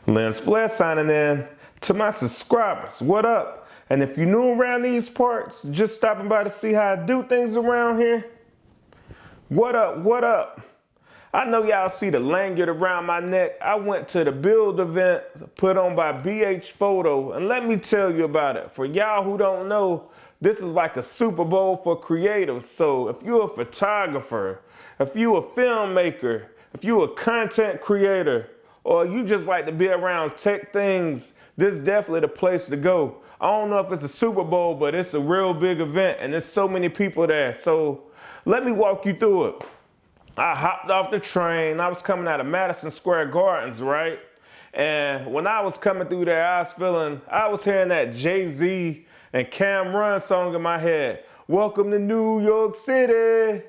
Lens Flair signing in. To my subscribers, what up? And if you're new around these parts, just stopping by to see how I do things around here, what up, what up? I know y'all see the lanyard around my neck. I went to the Bild event put on by B&H Photo, and let me tell you about it. For y'all who don't know, this is like a Super Bowl for creatives. So if you're a photographer, if you're a filmmaker, if you're a content creator, or you just like to be around tech things, this is definitely the place to go. I don't know if it's a Super Bowl, but it's a real big event and there's so many people there. So let me walk you through it. I hopped off the train. I was coming out of Madison Square Gardens, right? And when I was coming through there, I was hearing that Jay-Z and Cameron song in my head. Welcome to New York City.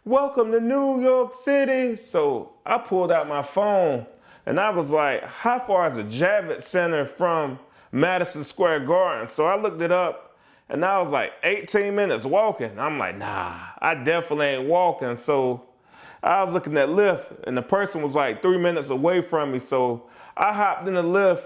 Welcome to New York City. So I pulled out my phone and I was like, how far is the Javits Center from Madison Square Garden? So I looked it up and I was like 18 minutes walking. I'm like, nah, I definitely ain't walking. So I was looking at Lyft and the person was like 3 minutes away from me. So I hopped in the Lyft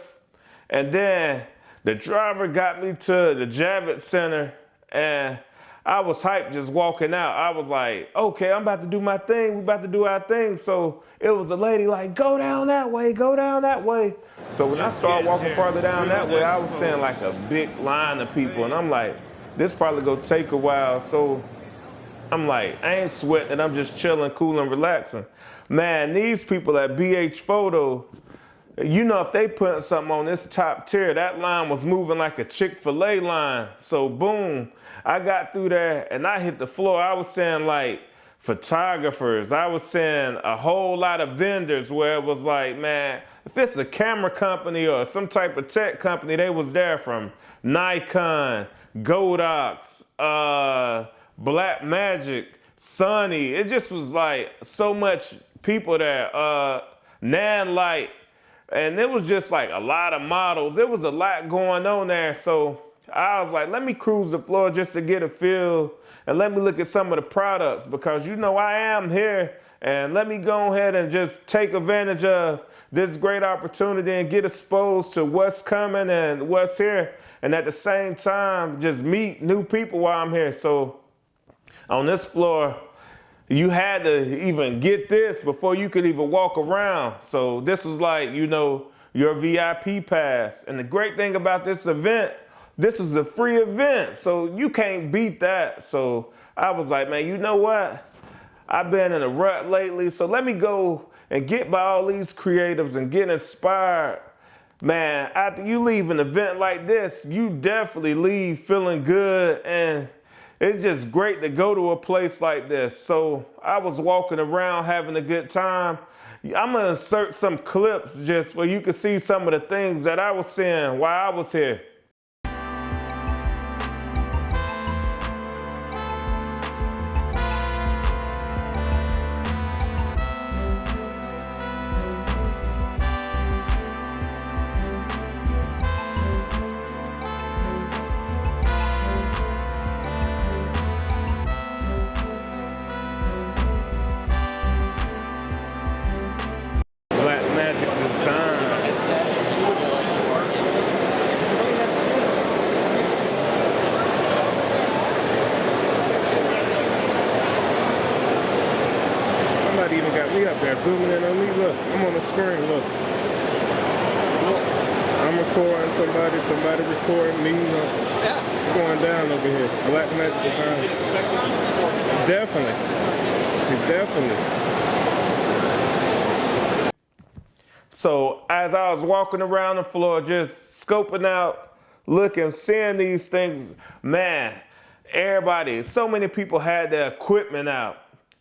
and then the driver got me to the Javits Center and I was hyped just walking out. I was like, okay, I'm about to do my thing. We about to do our thing. So it was a lady like, go down that way, go down that way. So when I started walking farther down that way, I was seeing like a big line of people. And I'm like, this probably gonna take a while. So I'm like, I ain't sweating. I'm just chilling, cool and relaxing. Man, these people at B&H Photo, you know, if they put something on this top tier, that line was moving like a Chick-fil-A line. So boom, I got through there and I hit the floor. I was saying like photographers. I was saying a whole lot of vendors where it was like, man, if it's a camera company or some type of tech company, they was there from Nikon, Godox, Black Magic, Sony. It just was like so much people there. Nanlite. And it was just like a lot of models. It was a lot going on there. So I was like, let me cruise the floor just to get a feel and let me look at some of the products because you know I am here and let me go ahead and just take advantage of this great opportunity and get exposed to what's coming and what's here. And at the same time, just meet new people while I'm here. So on this floor, you had to even get this before you could even walk around. So this was like, you know, your VIP pass. And the great thing about this event, this was a free event. So you can't beat that. So I was like, man, you know what? I've been in a rut lately. So let me go and get by all these creatives and get inspired. Man, after you leave an event like this, you definitely leave feeling good and it's just great to go to a place like this. So I was walking around having a good time. I'm gonna insert some clips just where you can see some of the things that I was seeing while I was here. Somebody even got me up there zooming in on me. Look, I'm on the screen. Look, I'm recording somebody recording me. Yeah. It's going down over here. Black Magic Design. Definitely. So as I was walking around the floor, just scoping out, looking, seeing these things, man, everybody, so many people had their equipment out.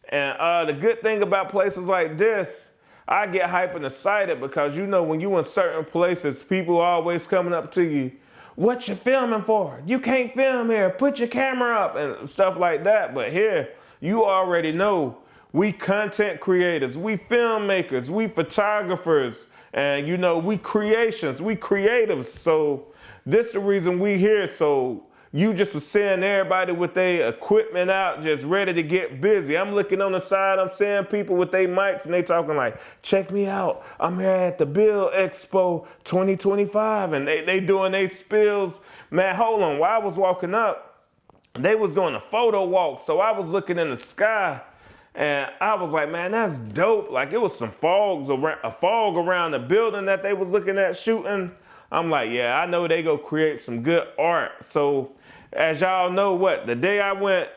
And the good thing about places like this, I get hyped and excited because you know when you in certain places, people are always coming up to you, what you filming for? You can't film here, put your camera up and stuff like that. But here, you already know, we content creators, we filmmakers, we photographers, and you know, we creations, we creatives. So this is the reason we here. So you just was seeing everybody with their equipment out, just ready to get busy. I'm looking on the side, I'm seeing people with their mics and they talking like, check me out, I'm here at the Bild Expo 2025, and they doing their spills. Man, hold on, while I was walking up, they was doing a photo walk, so I was looking in the sky, and I was like, man, that's dope. Like, it was some a fog around the building that they was looking at shooting. I'm like, yeah, I know they go create some good art. So, as y'all know, the day I went,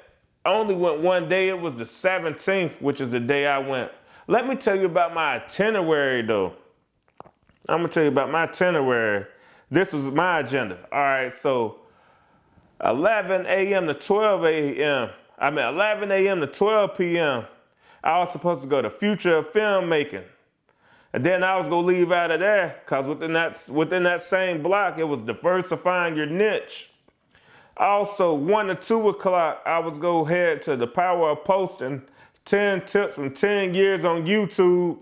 I only went one day. It was the 17th, which is the day I went. Let me tell you about my itinerary, though. I'm gonna tell you about my itinerary. This was my agenda. All right, so 11 a.m. to 12 a.m. 11 a.m. to 12 p.m. I was supposed to go to Future of Filmmaking. And then I was gonna leave out of there because within that same block, it was diversifying your niche. Also, 1 to 2 o'clock, I was gonna head to the power of posting, 10 tips from 10 years on YouTube.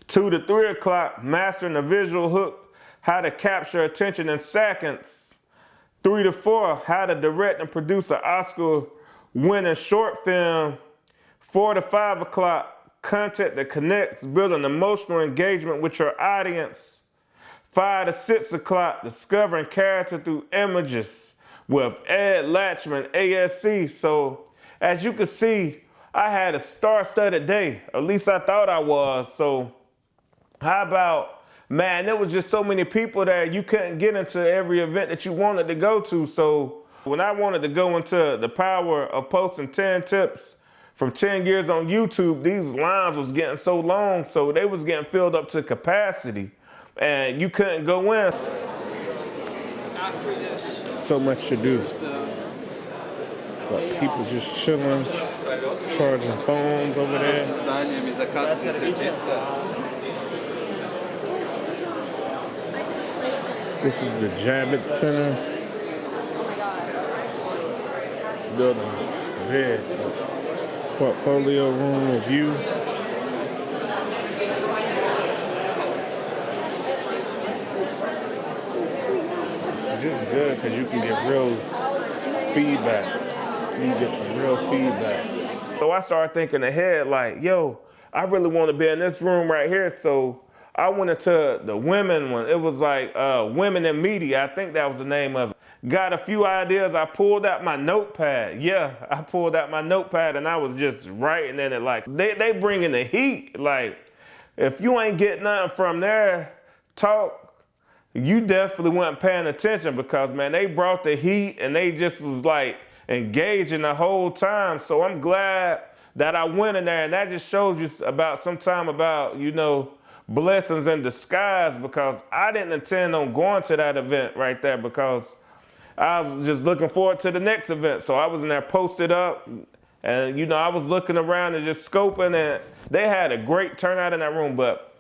2 to 3 o'clock, mastering the visual hook, how to capture attention in seconds. 3 to 4, how to direct and produce an Oscar-winning short film. 4 to 5 o'clock, content that connects, building emotional engagement with your audience. 5 to 6 o'clock, discovering character through images with Ed Latchman, ASC. So as you can see, I had a star-studded day. At least I thought I was. So how about, man, there was just so many people there, you couldn't get into every event that you wanted to go to. So when I wanted to go into the power of posting 10 tips from 10 years on YouTube, these lines was getting so long, so they was getting filled up to capacity, and you couldn't go in. So much to do. But people just chilling, charging phones over there. This is the Javits Center. Building bed. Portfolio room review. It's just good because you can get real feedback. You get some real feedback. So I started thinking ahead like, yo, I really want to be in this room right here. So I went into the women one. It was like Women in Media. I think that was the name of it. Got a few ideas. I pulled out my notepad. Yeah, I pulled out my notepad and I was just writing in it. Like, they bringing the heat. Like, if you ain't getting nothing from their talk, you definitely weren't paying attention because, man, they brought the heat and they just was like engaging the whole time. So I'm glad that I went in there, and that just shows you about, you know, blessings in disguise, because I didn't intend on going to that event right there because I was just looking forward to the next event. So I was in there posted up, and you know, I was looking around and just scoping, and they had a great turnout in that room. But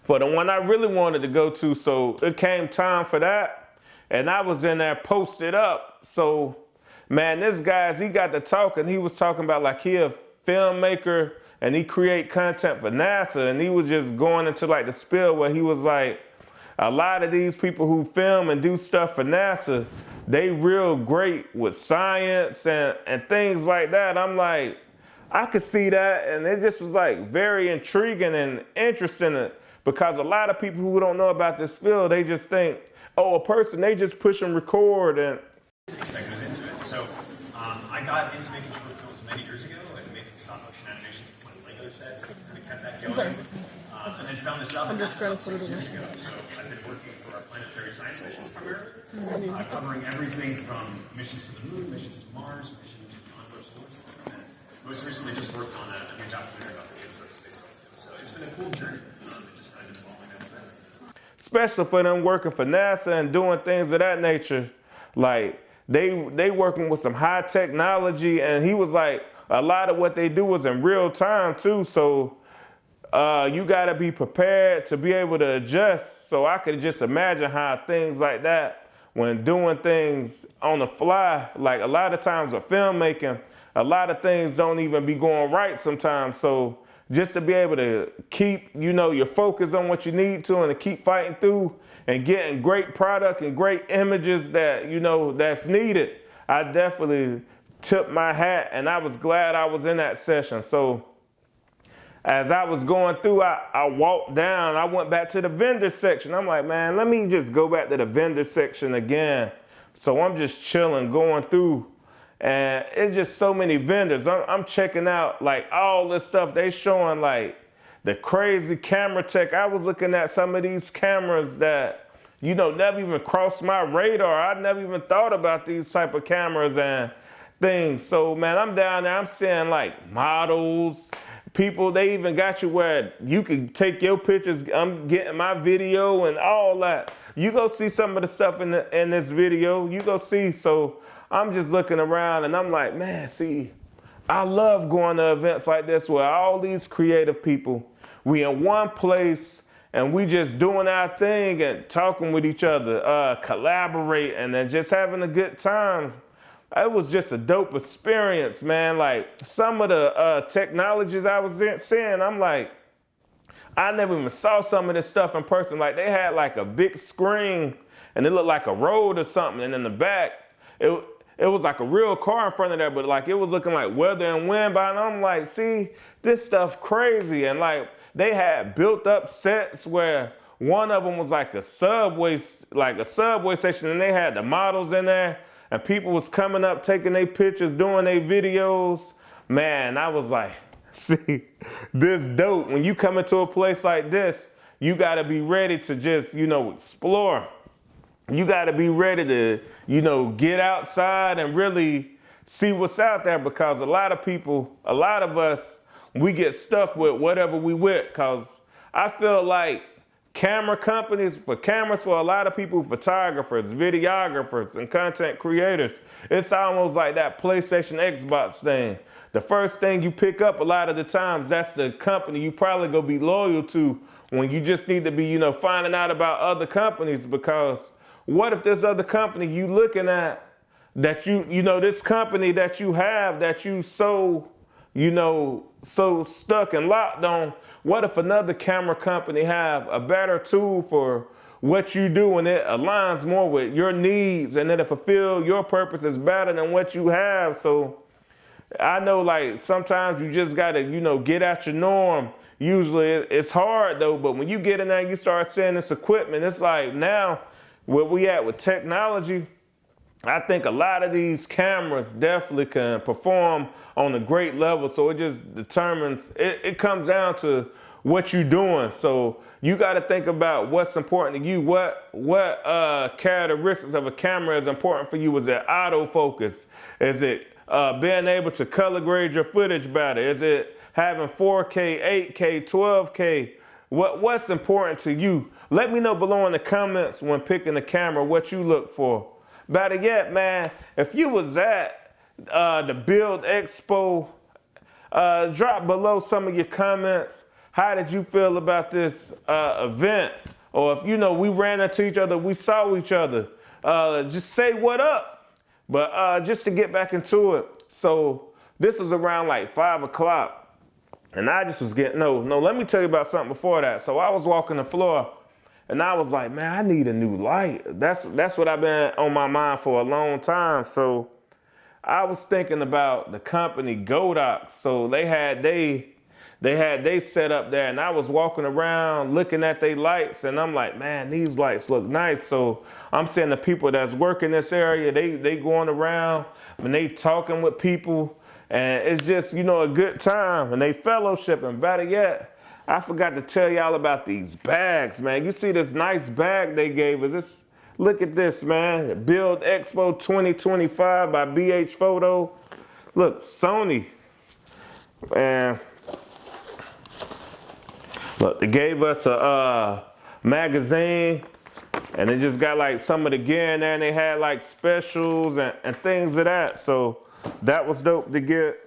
for the one I really wanted to go to, so it came time for that, and I was in there posted up. So man, this guy, as he got to talking, he was talking about like he a filmmaker and he create content for NASA, and he was just going into like the spiel where he was like, a lot of these people who film and do stuff for NASA, they real great with science and things like that. I'm like, I could see that, and it just was like very intriguing and interesting, because a lot of people who don't know about this field, they just think, oh, a person, they just push and record. And that goes into it. So I got into making short films many years ago and making stop motion animations with Lego sets, and I kept that going. And then found this job in NASA about 6 years ago. So I've been working for our planetary science missions primarily, covering everything from missions to the moon, missions to Mars, missions on other sources. And most recently just worked on a new documentary about the Space Telescope. So it's been a cool journey. Just kind of following that. Especially for them working for NASA and doing things of that nature. Like, they working with some high technology, and he was like, a lot of what they do is in real time too. So you gotta be prepared to be able to adjust. So I could just imagine how things like that, when doing things on the fly, like a lot of times with filmmaking, a lot of things don't even be going right sometimes. So just to be able to keep, you know, your focus on what you need to and to keep fighting through and getting great product and great images that, you know, that's needed. I definitely tipped my hat, and I was glad I was in that session. So as I was going through, I walked down, I went back to the vendor section. I'm like, man, let me just go back to the vendor section again. So I'm just chilling, going through, and it's just so many vendors. I'm checking out like all this stuff they showing, like the crazy camera tech. I was looking at some of these cameras that, you know, never even crossed my radar. I never even thought about these type of cameras and things. So man, I'm down there, I'm seeing like models, people, they even got you where you can take your pictures. I'm getting my video and all that. You go see some of the stuff in this video, you go see. So I'm just looking around and I'm like, man, see, I love going to events like this where all these creative people, we in one place and we just doing our thing and talking with each other, collaborating and just having a good time. It was just a dope experience, man. Like some of the technologies I was seeing, I'm like, I never even saw some of this stuff in person. Like they had like a big screen and it looked like a road or something. And in the back, it was like a real car in front of there, but like it was looking like weather and wind by. And I'm like, see, this stuff crazy. And like they had built up sets where one of them was like a subway station, and they had the models in there. And people was coming up, taking their pictures, doing their videos. Man, I was like, see, this dope. When you come into a place like this, you gotta be ready to just, you know, explore. You gotta be ready to, you know, get outside and really see what's out there, because a lot of people, a lot of us, we get stuck with whatever we with, because I feel like camera companies, for cameras, for a lot of people, photographers, videographers, and content creators, it's almost like that PlayStation, Xbox thing. The first thing you pick up a lot of the times, that's the company you probably gonna be loyal to, when you just need to be, you know, finding out about other companies. Because what if this other company you looking at, that you know, this company that you have, that you so, you know, so stuck and locked on, what if another camera company have a better tool for what you do and it aligns more with your needs and it'll fulfill your purposes better than what you have? So I know like sometimes you just gotta, you know, get out your norm. Usually it's hard though, but when you get in there and you start seeing this equipment, it's like now where we at with technology, I think a lot of these cameras definitely can perform on a great level. So it just determines, it comes down to what you're doing. So you got to think about what's important to you. What characteristics of a camera is important for you? Is it autofocus? Is it being able to color grade your footage better? Is it having 4K, 8K, 12K? What's important to you? Let me know below in the comments when picking a camera what you look for. Better yet, man, if you was at the Bild Expo, drop below some of your comments. How did you feel about this event? Or if, you know, we ran into each other, we saw each other, just say what up. But just to get back into it, so this was around like 5 o'clock. And I just was getting, no, let me tell you about something before that. So I was walking the floor and I was like, man, I need a new light. That's what I've been on my mind for a long time. So I was thinking about the company Godox. So they had they set up there, and I was walking around looking at their lights, and I'm like, man, these lights look nice. So I'm seeing the people that's working this area, they going around and they talking with people, and it's just, you know, a good time, and they fellowshipping. Better yet, I forgot to tell y'all about these bags, man. You see this nice bag they gave us? Look at this, man. Bild Expo 2025 by B&H Photo. Look, Sony. Man. Look, they gave us a magazine, and they just got like some of the gear in there, and they had like specials and things of that. So that was dope to get.